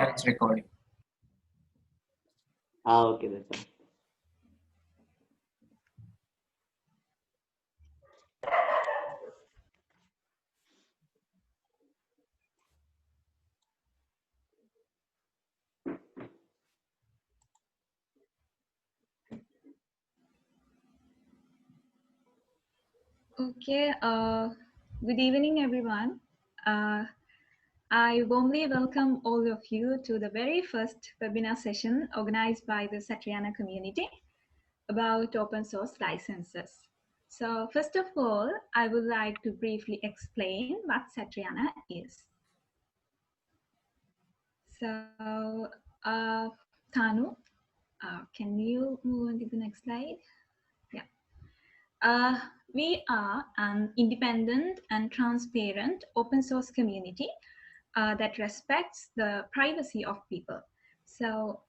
it's recording. Okay, that's fine. Okay, good evening, everyone. I warmly welcome all of you to the very first webinar session organized by the Satriaana community about open source licenses. So first of all, I would like to briefly explain what Satriaana is. So, Tanu, can you move on to the next slide? Yeah. We are an independent and transparent open source community that respects the privacy of people. So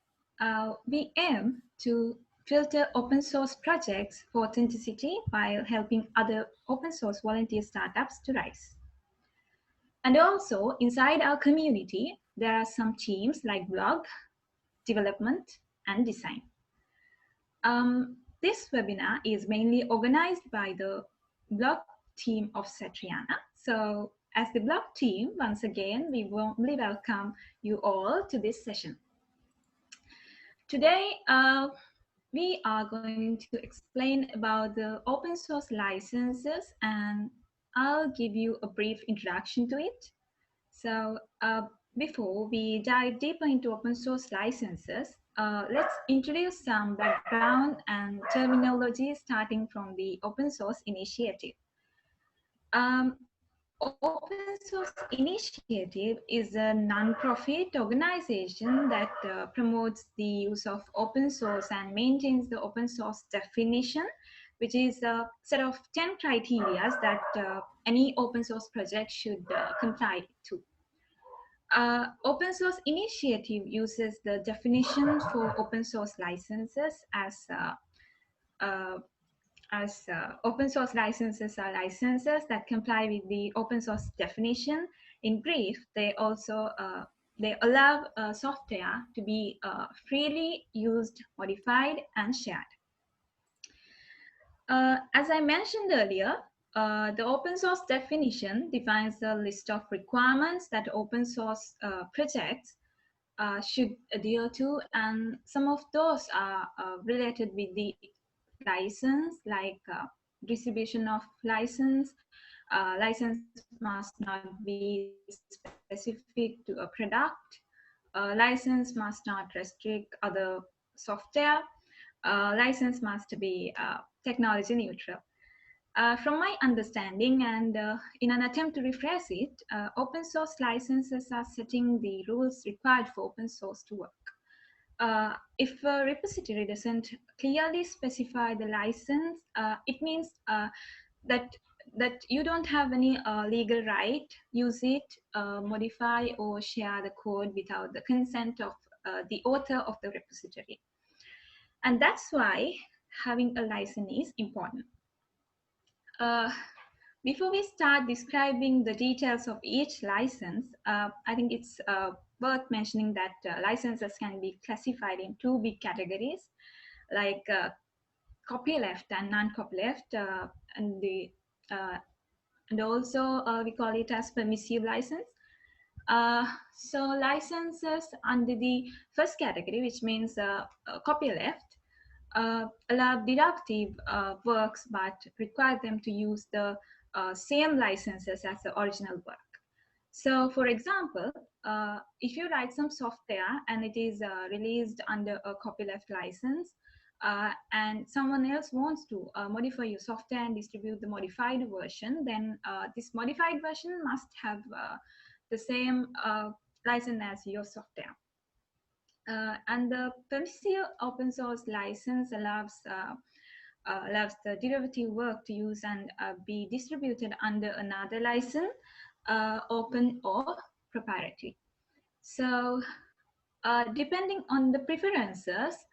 we aim to filter open source projects for authenticity while helping other open source volunteer startups to rise. And also inside our community, there are some teams like blog, development, and design. This webinar is mainly organized by the blog team of Satriaana. So as the blog team, once again, we warmly welcome you all to this session. Today, we are going to explain about the open source licenses, and I'll give you a brief introduction to it. So before we dive deeper into open source licenses, let's introduce some background and terminology starting from the open source initiative. Open source initiative is a non-profit organization that promotes the use of open source and maintains the open source definition, which is a set of 10 criteria that any open source project should comply to. Open source initiative uses the definition for open source licenses as open source licenses are licenses that comply with the open source definition. In brief, they also they allow software to be freely used, modified, and shared. As I mentioned earlier, the open source definition defines a list of requirements that open source projects should adhere to, and some of those are related with the license, like distribution of license. License must not be specific to a product. License must not restrict other software. License must be technology neutral. From my understanding, and in an attempt to rephrase it, open source licenses are setting the rules required for open source to work. If a repository doesn't clearly specify the license, it means that you don't have any legal right use it, modify or share the code without the consent of the author of the repository. And that's why having a license is important. Before we start describing the details of each license, I think it's worth mentioning that licenses can be classified in two big categories, like copyleft and non-copyleft, and also we call it as permissive license. So licenses under the first category, which means copyleft, allow deductive works but require them to use the same licenses as the original work. So for example, if you write some software and it is released under a copyleft license, and someone else wants to modify your software and distribute the modified version, then this modified version must have the same license as your software. And the permissive open source license allows the derivative work to use and be distributed under another license, open or proprietary. So depending on the preferences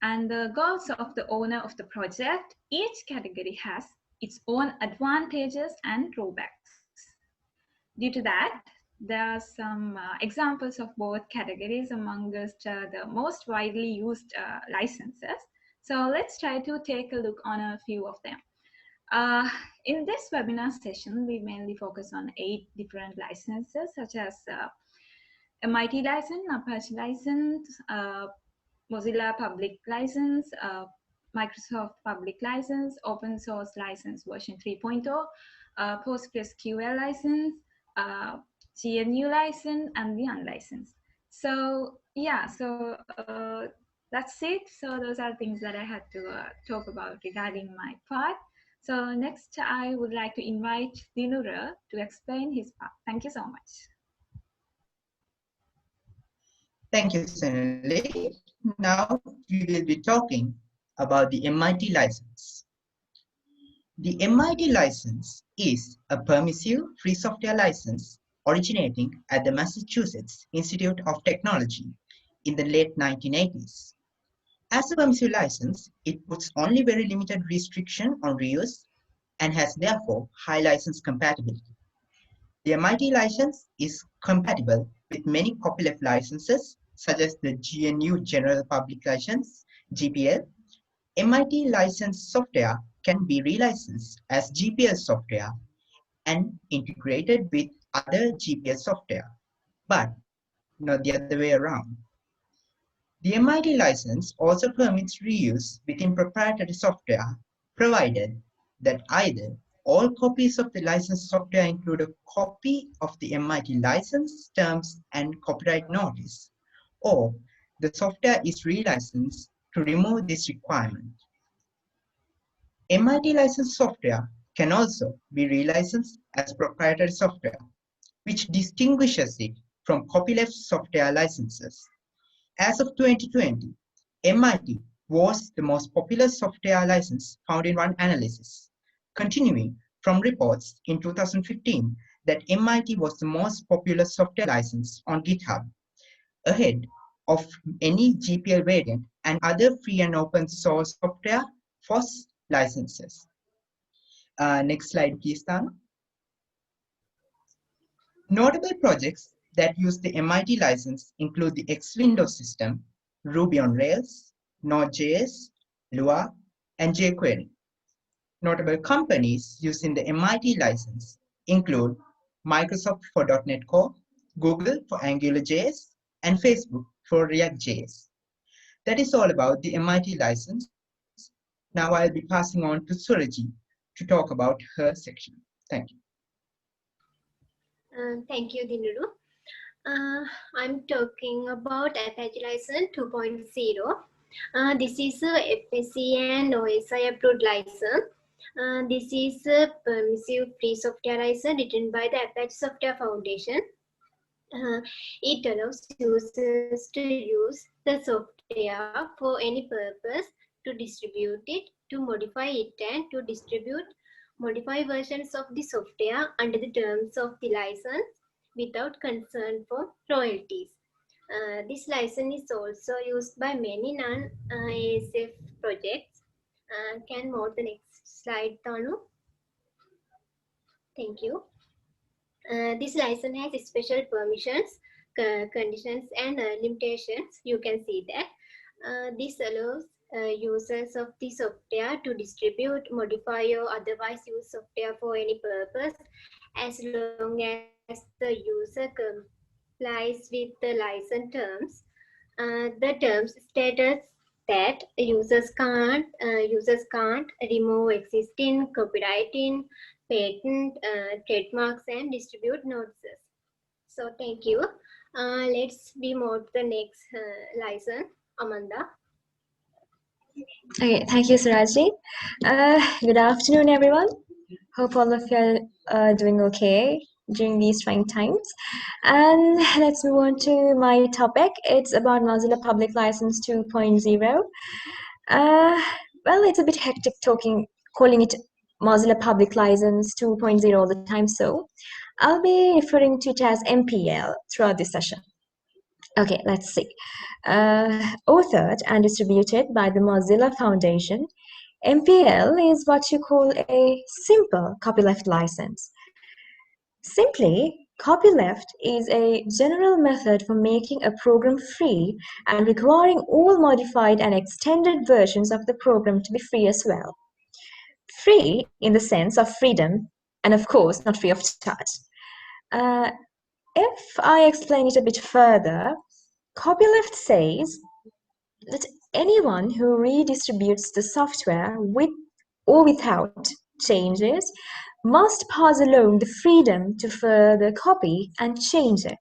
and the goals of the owner of the project, each category has its own advantages and drawbacks. Due to that, There are some examples of both categories amongst the most widely used licenses. So let's try to take a look on a few of them. Uh, in this webinar session, we mainly focus on 8 different licenses such as MIT license, Apache license, Mozilla public license, Microsoft public license, open source license version 3.0, PostgreSQL license, uh, GNU license, and the unlicensed. So yeah, so that's it. So those are things that I had to talk about regarding my part. So next, I would like to invite Dinura to explain his part. Thank you so much. Thank you, Senali. Now we will be talking about the MIT license. The MIT license is a permissive free software license originating at the Massachusetts Institute of Technology in the late 1980s. As a permissive license, it puts only very limited restriction on reuse and has therefore high license compatibility. The MIT license is compatible with many copyleft licenses such as the GNU General Public License (GPL). MIT licensed software can be relicensed as GPL software and integrated with other GPL software, but not the other way around. The MIT license also permits reuse within proprietary software, provided that either all copies of the licensed software include a copy of the MIT license terms and copyright notice, or the software is relicensed to remove this requirement. MIT licensed software can also be relicensed as proprietary software, which distinguishes it from copyleft software licenses. As of 2020, MIT was the most popular software license found in one analysis, continuing from reports in 2015 that MIT was the most popular software license on GitHub, ahead of any GPL variant and other free and open source software FOSS licenses. Next slide, please, Tana. Notable projects that use the MIT license include the X Windows system, Ruby on Rails, Node.js, Lua, and jQuery. Notable companies using the MIT license include Microsoft for .NET Core, Google for AngularJS, and Facebook for React.js. That is all about the MIT license. Now I'll be passing on to Suraji to talk about her section. Thank you. Thank you, Dinuru. I'm talking about Apache License 2.0. This is a FSC and OSI approved license. This is a permissive free software license written by the Apache Software Foundation. It allows users to use the software for any purpose, to distribute it, to modify it, and to distribute modify versions of the software under the terms of the license without concern for royalties. This license is also used by many non-ASF projects. Can move the next slide, Tanu? Thank you. This license has special permissions, conditions, and limitations. You can see that. This allows users of the software to distribute, modify, or otherwise use software for any purpose as long as the user complies with the license terms. The terms status that users can't remove existing copywriting, patent, trademarks, and distribute notices. So thank you. Let's be more to the next license, Amanda. Okay, thank you, Suraji. Good afternoon, everyone. Hope all of you are doing okay during these trying times. And let's move on to my topic. It's about Mozilla Public License 2.0. Well, it's a bit hectic calling it Mozilla Public License 2.0 all the time, so I'll be referring to it as MPL throughout this session. Okay, let's see. Authored and distributed by the Mozilla Foundation, MPL is what you call a simple copyleft license. Simply, Copyleft is a general method for making a program free and requiring all modified and extended versions of the program to be free as well. Free in the sense of freedom, and of course, not free of charge. Uh, if I explain it a bit further, Copyleft says that anyone who redistributes the software with or without changes must pass along the freedom to further copy and change it.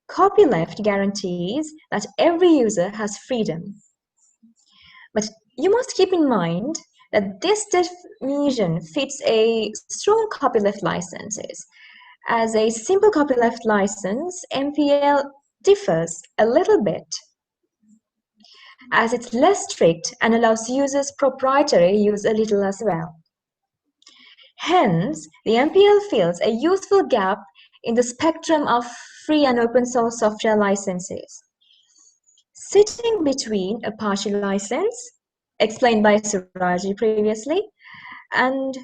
Copyleft guarantees that every user has freedom. But you must keep in mind that this definition fits a strong copyleft licenses. As a simple copyleft license, MPL differs a little bit as it's less strict and allows users proprietary use a little as well. Hence, the MPL fills a useful gap in the spectrum of free and open source software licenses. Sitting between Apache license, explained by Suraji previously, and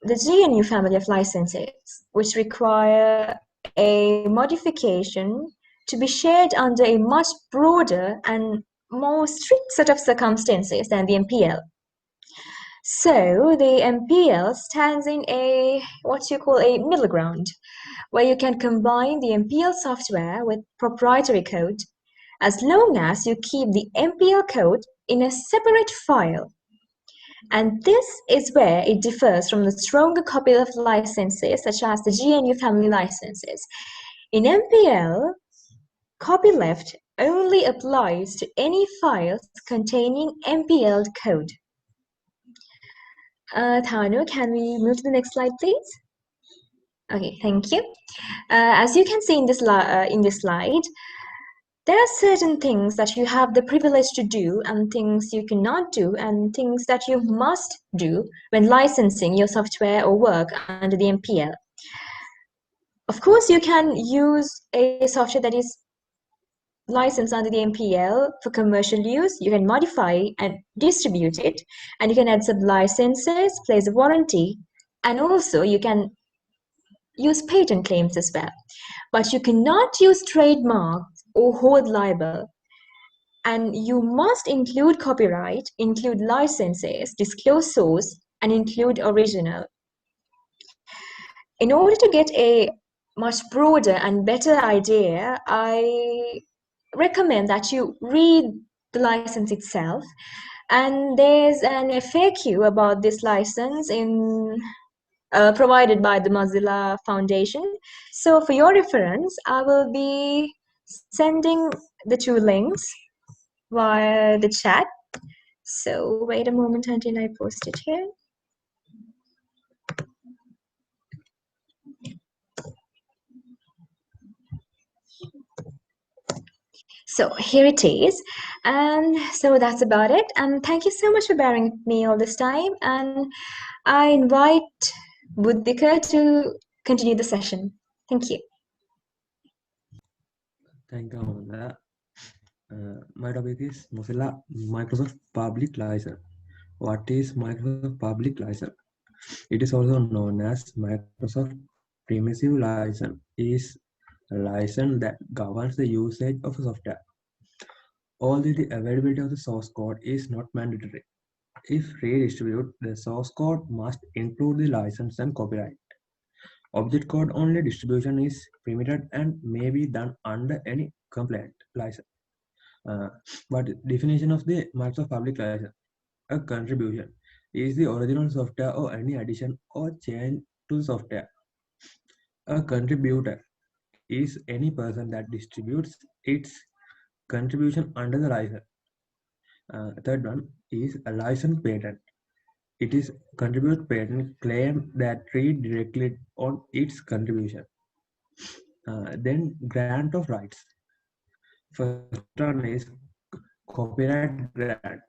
the GNU family of licenses, which require a modification to be shared under a much broader and more strict set of circumstances than the MPL. So the MPL stands in a what you call a middle ground, where you can combine the MPL software with proprietary code as long as you keep the MPL code in a separate file. And this is where it differs from the stronger copyleft licenses such as the GNU family licenses. In MPL, copyleft only applies to any files containing MPL code. Thanu, can we move to the next slide, please? Okay, thank you. As you can see in this slide, there are certain things that you have the privilege to do and things you cannot do and things that you must do when licensing your software or work under the MPL. Of course, you can use a software that is licensed under the MPL for commercial use. You can modify and distribute it, and you can add sub-licenses, place a warranty, and also you can use patent claims as well. But you cannot use trademarks or hold libel. And you must include copyright, include licenses, disclose source, and include original. In order to get a much broader and better idea, I recommend that you read the license itself. And there's an FAQ about this license provided by the Mozilla Foundation. So for your reference, I will be sending the two links via the chat. So wait a moment until I post it here. So here it is. And so that's about it. And thank you so much for bearing with me all this time. And I invite Buddhika to continue the session. Thank you. Thank you, Amanda. My topic is Mozilla Microsoft Public License. What is Microsoft Public License? It is also known as Microsoft Permissive License. It is a license that governs the usage of software. Although the availability of the source code is not mandatory. If redistributed, the source code must include the license and copyright. Object code only distribution is permitted and may be done under any compliant license. But definition of the Microsoft Public License: a contribution is the original software or any addition or change to the software. A contributor is any person that distributes its contribution under the license. Third one is a license patent. It is contribute patent claim that read directly on its contribution. Then grant of rights. First one is copyright grant.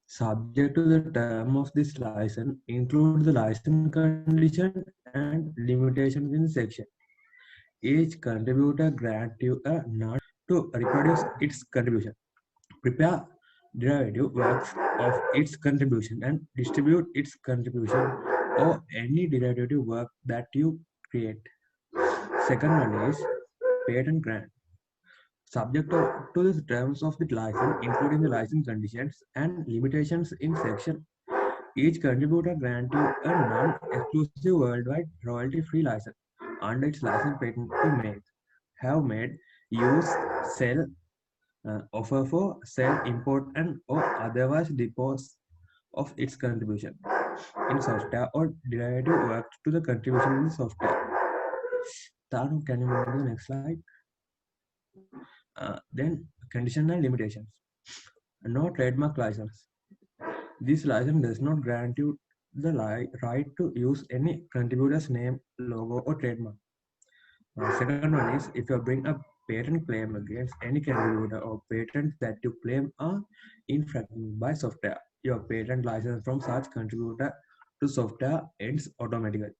Subject to the term of this license include the license condition and limitations in section. Each contributor grant you a nod to reproduce its contribution, prepare derivative works of its contribution, and distribute its contribution or any derivative work that you create. Second one is patent grant. Subject to the terms of the license, including the license conditions and limitations in section, each contributor granted a non-exclusive worldwide royalty-free license under its license patent to make, have made, use, sell, offer for sale, import, and or otherwise dispose of its contribution in software or derivative work to the contribution in the software. Tanu, can you move to the next slide? Then conditional limitations. No trademark license. This license does not grant you the right to use any contributor's name, logo, or trademark. Second one is if you bring a patent claim against any contributor or patents that you claim are infringed by software, your patent license from such contributor to software ends automatically.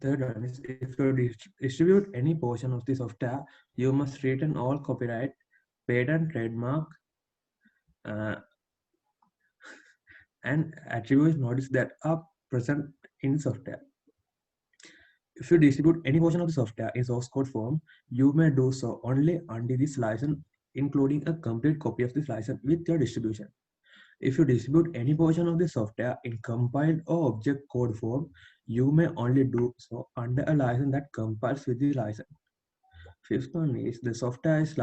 Third one is if you distribute any portion of the software, you must return all copyright, patent, trademark, and attribute notice that are present in software. If you distribute any portion of the software in source code form, you may do so only under this license, including a complete copy of this license with your distribution. If you distribute any portion of the software in compiled or object code form, you may only do so under a license that compiles with the license. Fifth one is the software is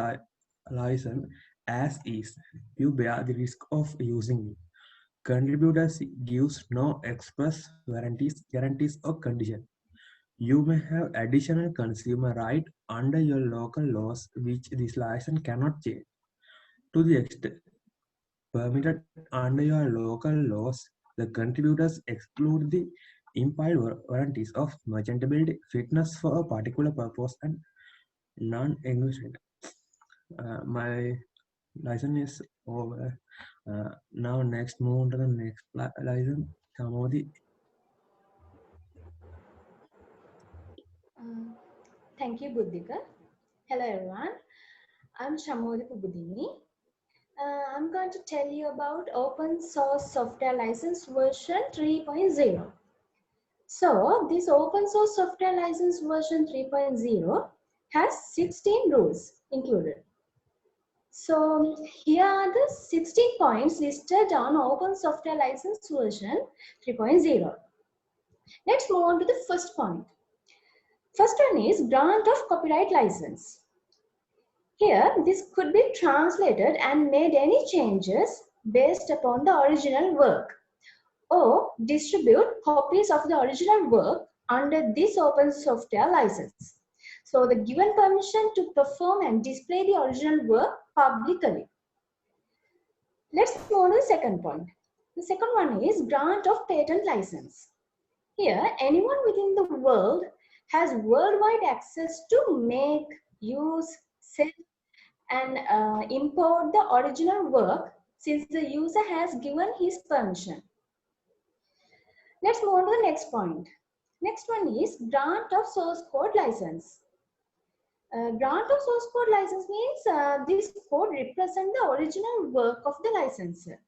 licensed as is. You bear the risk of using it. Contributors gives no express guarantees or conditions. You may have additional consumer right under your local laws which this license cannot change. To the extent permitted under your local laws, the contributors exclude the implied warranties of merchantability, fitness for a particular purpose, and non-engagement. My license is over. Now next move on to the next license. Kamodi. Thank you, Buddhika. Hello, everyone. I'm Shamodi Pubudini. I'm going to tell you about open source software license version 3.0. So, this open source software license version 3.0 has 16 rules included. So, here are the 16 points listed on open software license version 3.0. Let's move on to the first point. First one is grant of copyright license. Here, this could be translated and made any changes based upon the original work or distribute copies of the original work under this open software license. So, the given permission to perform and display the original work publicly. Let's move on to the second point. The second one is grant of patent license. Here, anyone within the world has worldwide access to make, use, sell, and import the original work since the user has given his permission. Let's move on to the next point. Next one is grant of source code license. Grant of source code license means this code represents the original work of the licensor.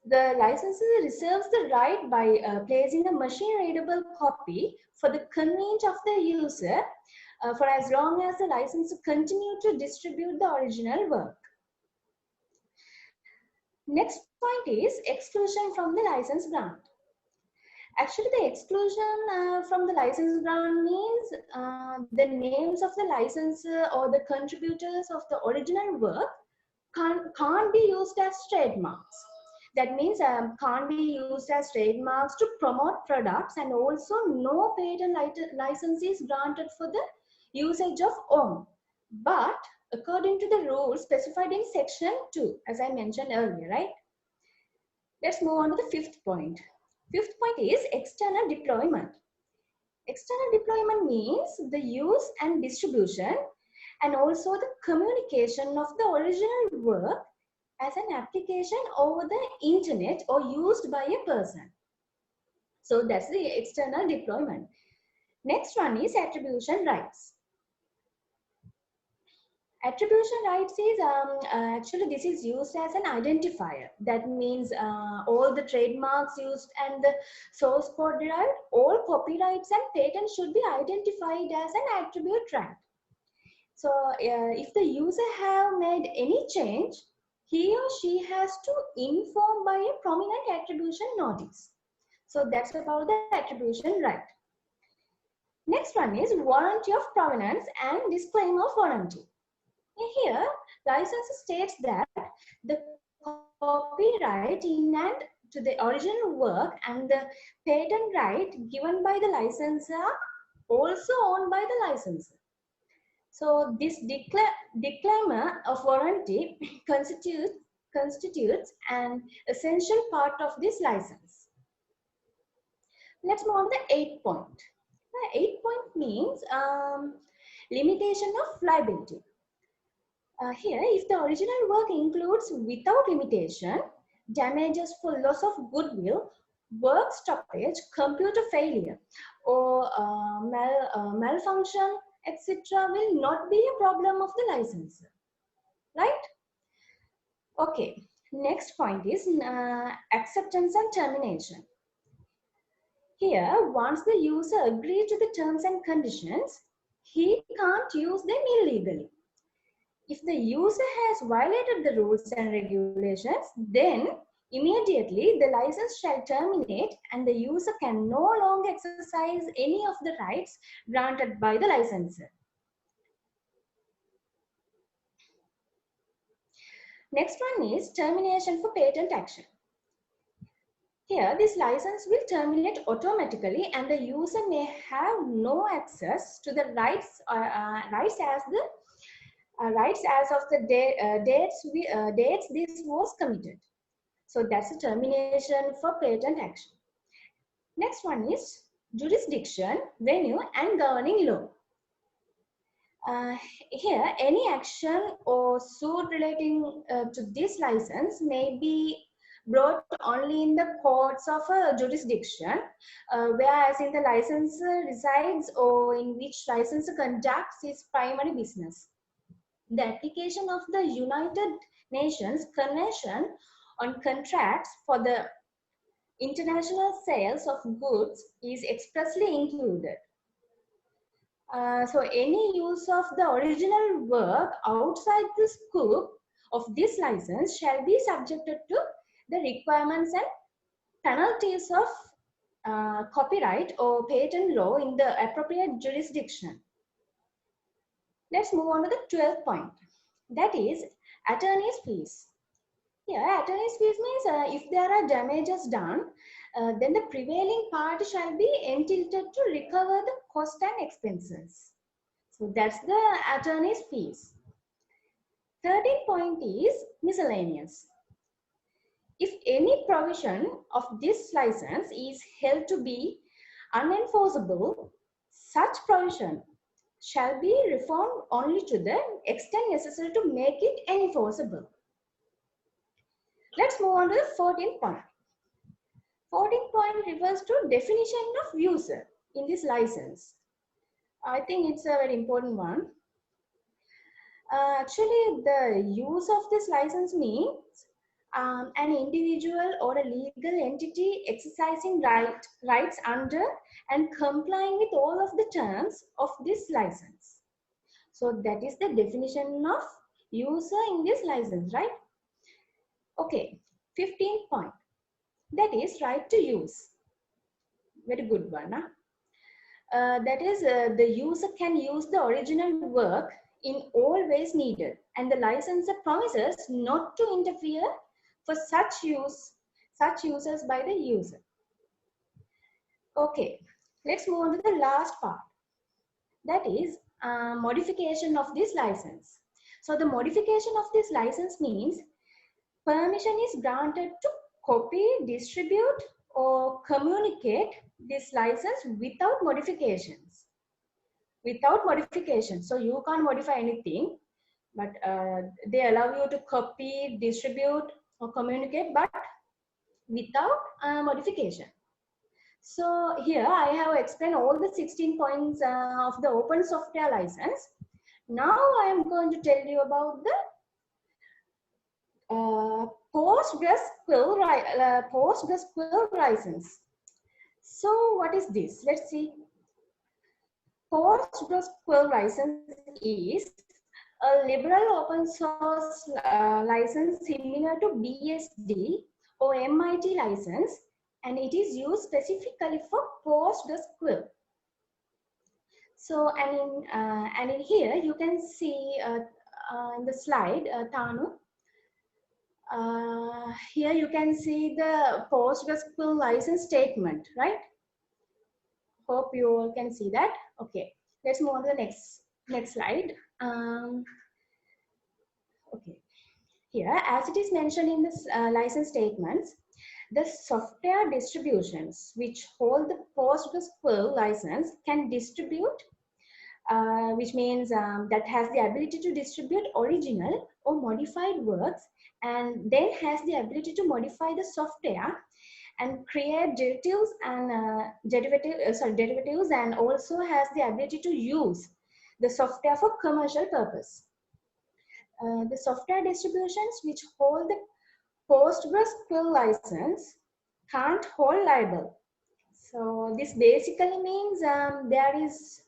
The licensor reserves the right by placing a machine-readable copy for the convenience of the user for as long as the licensor continues to distribute the original work. Next point is exclusion from the license grant. Actually, the exclusion from the license grant means the names of the licensor or the contributors of the original work can't be used as trademarks. That means can't be used as trademarks to promote products, and also no patent license is granted for the usage of own. But according to the rules specified in section 2, as I mentioned earlier, right? Let's move on to the fifth point. Fifth point is external deployment. External deployment means the use and distribution and also the communication of the original work as an application over the internet or used by a person. So that's the external deployment. Next one is attribution rights. Attribution rights is actually this is used as an identifier. That means all the trademarks used and the source code derived, all copyrights and patents should be identified as an attribute right. So if the user have made any change, he or she has to inform by a prominent attribution notice. So that's about the attribution right. Next one is warranty of provenance and disclaimer of warranty. Here, license states that the copyright in and to the original work and the patent right given by the licensor are also owned by the licensor. So this disclaimer of warranty constitutes an essential part of this license. Let's move on to the 8th point. The 8th point means limitation of liability. Here, if the original work includes without limitation, damages for loss of goodwill, work stoppage, computer failure, or malfunction, etc., will not be a problem of the licensor, right? Okay, next point is acceptance and termination. Here, once the user agrees to the terms and conditions, he can't use them illegally. If the user has violated the rules and regulations, then immediately the license shall terminate and the user can no longer exercise any of the rights granted by the licensor. Next one is termination for patent action. Here, this license will terminate automatically and the user may have no access to the rights as of the dates this was committed. So that's a termination for patent action. Next one is jurisdiction, venue, and governing law. Here, any action or suit relating to this license may be brought only in the courts of a jurisdiction, whereas in the licensor resides or in which licensor conducts his primary business. The application of the United Nations Convention on Contracts for the international sales of goods is expressly included. So any use of the original work outside the scope of this license shall be subjected to the requirements and penalties of copyright or patent law in the appropriate jurisdiction. Let's move on to the 12th point. That is attorney's fees. Here, attorney's fees means if there are damages done, then the prevailing party shall be entitled to recover the cost and expenses. So that's the attorney's fees. 13th point is miscellaneous. If any provision of this license is held to be unenforceable, such provision shall be reformed only to the extent necessary to make it enforceable. Let's move on to the 14th point. 14th point refers to definition of user in this license. I think it's a very important one. Actually, the use of this license means an individual or a legal entity exercising rights under and complying with all of the terms of this license. So that is the definition of user in this license, right? Okay, 15th point. That is right to use. Very good one. Huh? That is the user can use the original work in all ways needed and the licensor promises not to interfere for such uses by the user. Okay, let's move on to the last part. That is modification of this license. So the modification of this license means permission is granted to copy, distribute, or communicate this license without modifications. Without modification. So you can't modify anything, but they allow you to copy, distribute, or communicate, but without modification. So here I have explained all the 16 points of the open software license. Now I am going to tell you about the PostgreSQL license. So what is this? Let's see. PostgreSQL license is a liberal open source license similar to BSD or MIT license, and it is used specifically for PostgreSQL. So, and in here you can see in the slide, Tanu, here you can see the PostgreSQL license statement, right? Hope you all can see that. Okay, let's move on to the next slide. Okay, here as it is mentioned in this license statements, the software distributions which hold the PostgreSQL license can distribute, which means that has the ability to distribute original or modified works, and then has the ability to modify the software and create derivatives and derivatives, and also has the ability to use the software for commercial purpose. The software distributions which hold the PostgreSQL license can't hold liable. So this basically means there is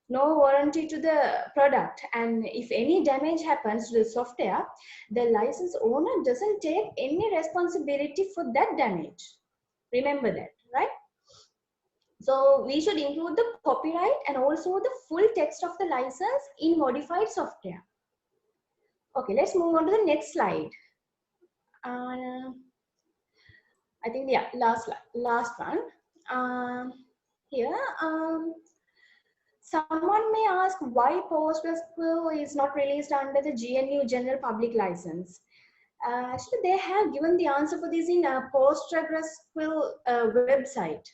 no warranty to the product, and if any damage happens to the software, the license owner doesn't take any responsibility for that damage. Remember that, right? So we should include the copyright and also the full text of the license in modified software. Okay, let's move on to the next slide. I think, yeah, last one. Here, someone may ask why PostgreSQL is not released under the GNU General Public License. Actually, they have given the answer for this in a PostgreSQL website.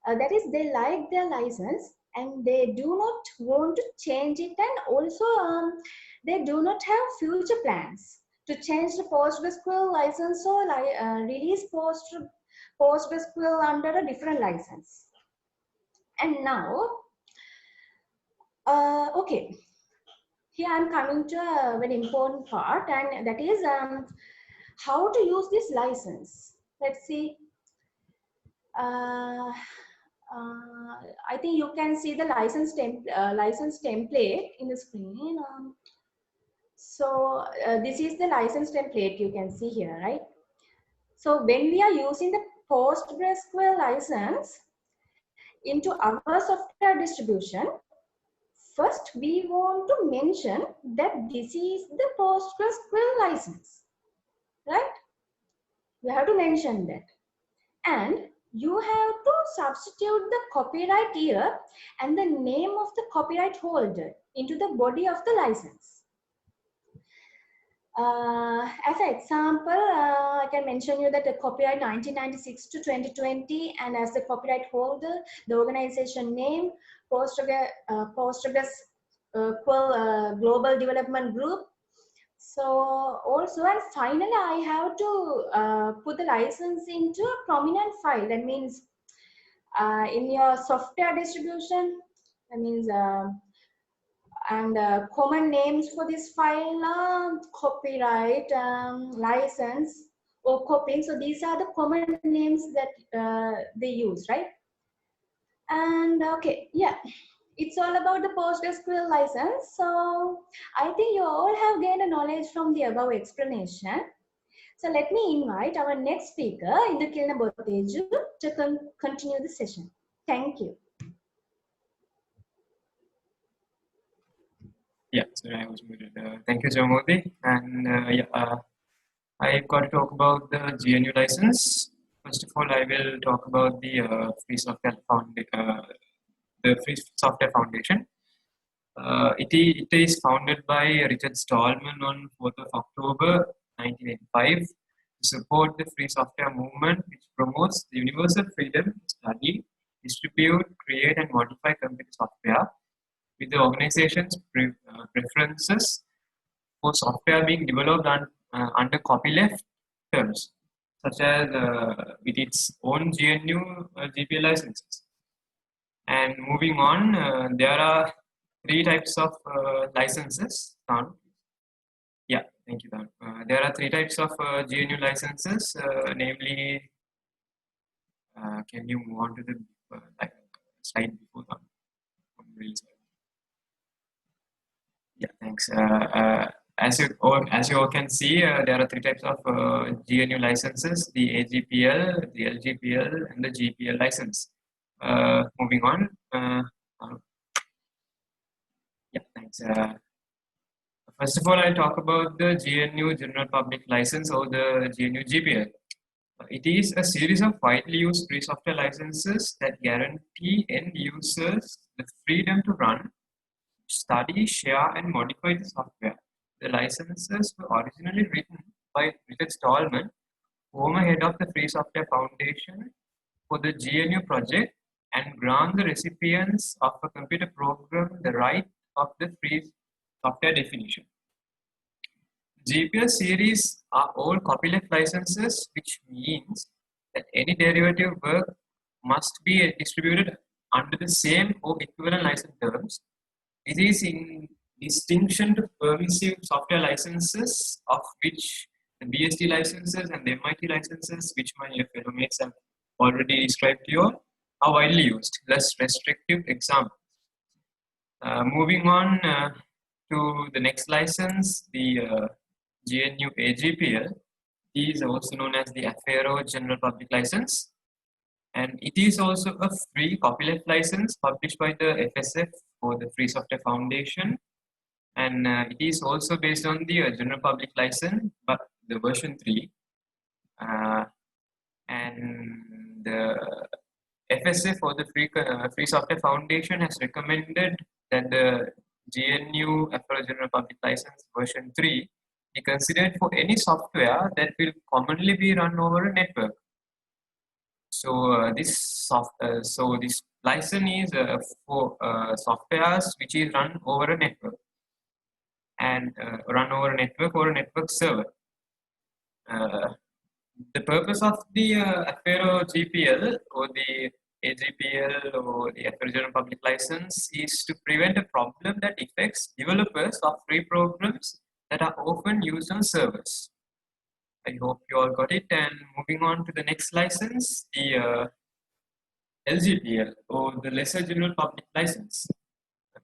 That is, they like their license and they do not want to change it, and also they do not have future plans to change the PostgreSQL license or release PostgreSQL under a different license. And now, okay, here I'm coming to a very important part, and that is how to use this license. Let's see. I think you can see the license template in the screen. So this is the license template you can see here, right? So when we are using the PostgreSQL license into our software distribution, first we want to mention that this is the PostgreSQL license, right? We have to mention that. And you have to substitute the copyright year and the name of the copyright holder into the body of the license. As an example, I can mention you that the copyright 1996 to 2020, and as the copyright holder, the organization name, PostgreSQL Global Development Group. So also, and finally, I have to put the license into a prominent file. That means in your software distribution, that means and common names for this file are copyright, license, or copying. So these are the common names that they use, right? And okay, yeah, it's all about the PostgreSQL license. So I think you all have gained a knowledge from the above explanation. So let me invite our next speaker, Indukilna Boteju, to continue the session. Thank you. Yeah, so I was muted. Thank you, Jamodi. And I've got to talk about the GNU license. First of all, I will talk about the Free Software Foundation. It is founded by Richard Stallman on 4th of October 1985 to support the free software movement, which promotes the universal freedom to study, distribute, create, and modify computer software, with the organization's preferences for software being developed under copyleft terms, such as with its own GNU GPL licenses. And moving on, there are three types of licenses. Don? Yeah, thank you, Don. There are three types of GNU licenses, namely, can you move on to the slide before Don? Really sorry. Yeah, thanks. As you all can see, there are three types of GNU licenses: the AGPL, the LGPL, and the GPL license. Moving on. Yeah, thanks. First of all, I'll talk about the GNU General Public License, or the GNU GPL. It is a series of widely used free software licenses that guarantee end users the freedom to run, study, share, and modify the software. The licenses were originally written by Richard Stallman, former head of the Free Software Foundation, for the GNU project, and grant the recipients of a computer program the right of the free software definition. GPL series are all copyleft licenses, which means that any derivative work must be distributed under the same or equivalent license terms. This is in distinction to permissive software licenses, of which the BSD licenses and the MIT licenses, which my fellow mates have already described to you all, are widely used, less restrictive examples. Moving on to the next license, the GNU AGPL, is also known as the Affero General Public License, and it is also a free copyleft license published by the FSF, or the Free Software Foundation, and it is also based on the General Public License, but the version 3, and the FSF, or the Free Software Foundation, has recommended that the GNU Affero General Public License version 3 be considered for any software that will commonly be run over a network. So this license is for softwares which is run over a network, and run over a network or a network server. The purpose of the Affero GPL, or the AGPL, or the Affero General Public License, is to prevent a problem that affects developers of free programs that are often used on servers. I hope you all got it. And moving on to the next license, the LGPL, or the Lesser General Public License.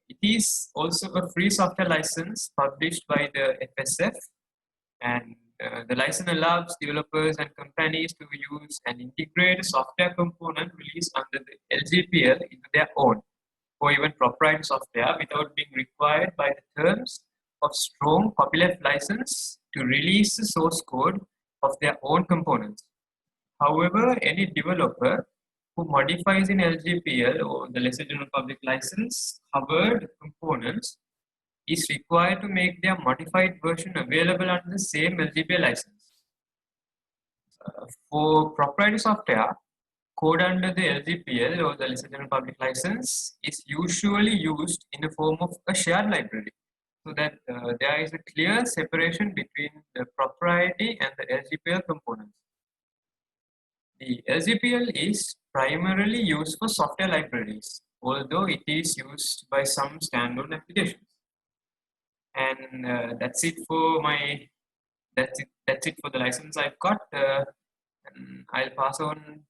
It is also a free software license published by the FSF, and the license allows developers and companies to use and integrate a software component released under the LGPL into their own, or even proprietary software, without being required by the terms of strong copyleft license to release the source code of their own components. However, any developer who modifies in LGPL, or the Lesser General Public License, covered components is required to make their modified version available under the same LGPL license. For proprietary software, code under the LGPL, or the Lesser General Public License, is usually used in the form of a shared library, so that there is a clear separation between the proprietary and the LGPL components. The LGPL is primarily used for software libraries, although it is used by some standalone applications. And that's it for the license I've got. And I'll pass on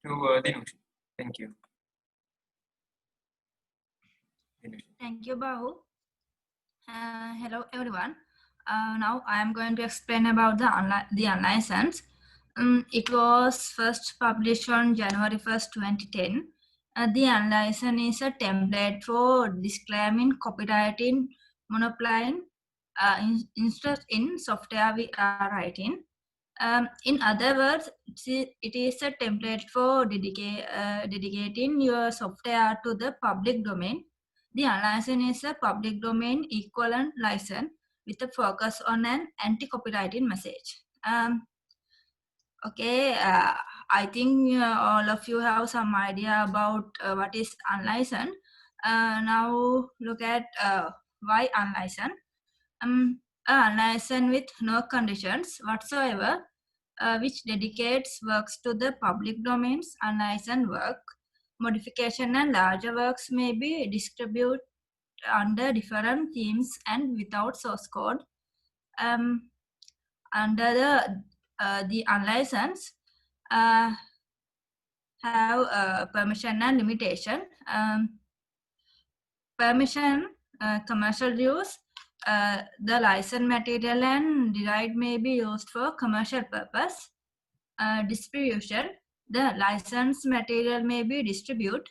to Dinush. Thank you. Thank you, Bahu. Hello, everyone. Now I am going to explain about the unlicense. It was first published on January 1st, 2010. The unlicense is a template for disclaiming copywriting, monopolying interest in software we are writing. In other words, it is a template for dedicating your software to the public domain. The unlicensed is a public domain equivalent license with a focus on an anti-copywriting message. Okay, I think all of you have some idea about what is unlicensed. Now look at why unlicensed. Unlicensed with no conditions whatsoever, which dedicates works to the public domains. Unlicensed work, modification and larger works may be distributed under different themes and without source code. Under the unlicensed have permission and limitation. Permission, commercial use, the licensed material and derived may be used for commercial purpose. Distribution, the licensed material may be distributed.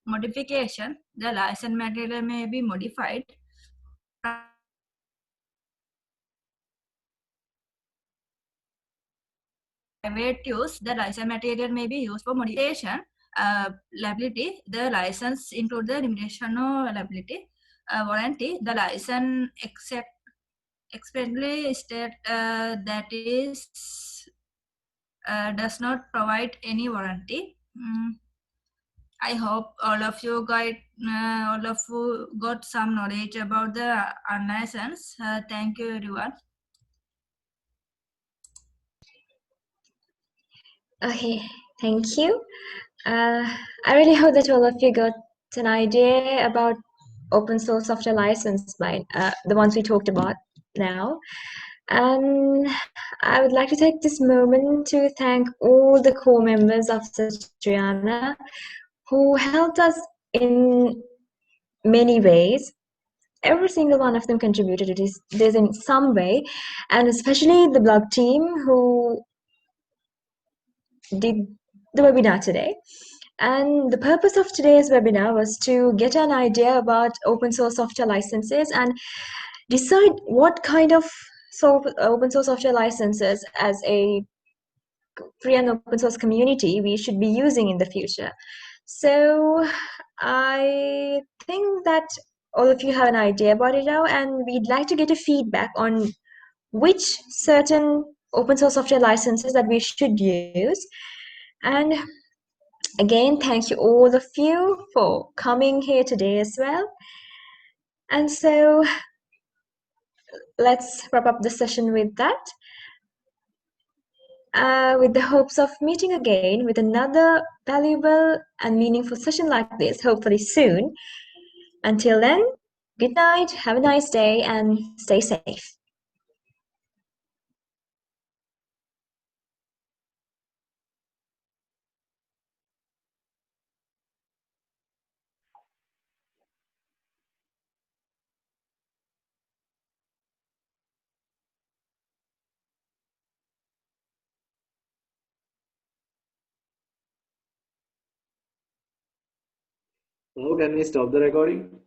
Modification, the licensed material may be modified. Private use, the licensed material may be used for modification. Liability, the license include the limitation or liability. Warranty, the license expressly state that is does not provide any warranty. I hope all of you got some knowledge about the unlicensed. Thank you, everyone. Okay, thank you. I really hope that all of you got an idea about open source software license by the ones we talked about now. And I would like to take this moment to thank all the core members of Satriaana who helped us in many ways. Every single one of them contributed to this in some way, and especially the blog team who did the webinar today. And the purpose of today's webinar was to get an idea about open source software licenses and decide what kind of open source software licenses as a free and open source community we should be using in the future. So I think that all of you have an idea about it now, and we'd like to get a feedback on which certain open source software licenses that we should use. And again, thank you all of you for coming here today as well. And so let's wrap up the session with that. With the hopes of meeting again with another valuable and meaningful session like this, hopefully soon. Until then, good night, have a nice day, and stay safe. Now can we stop the recording?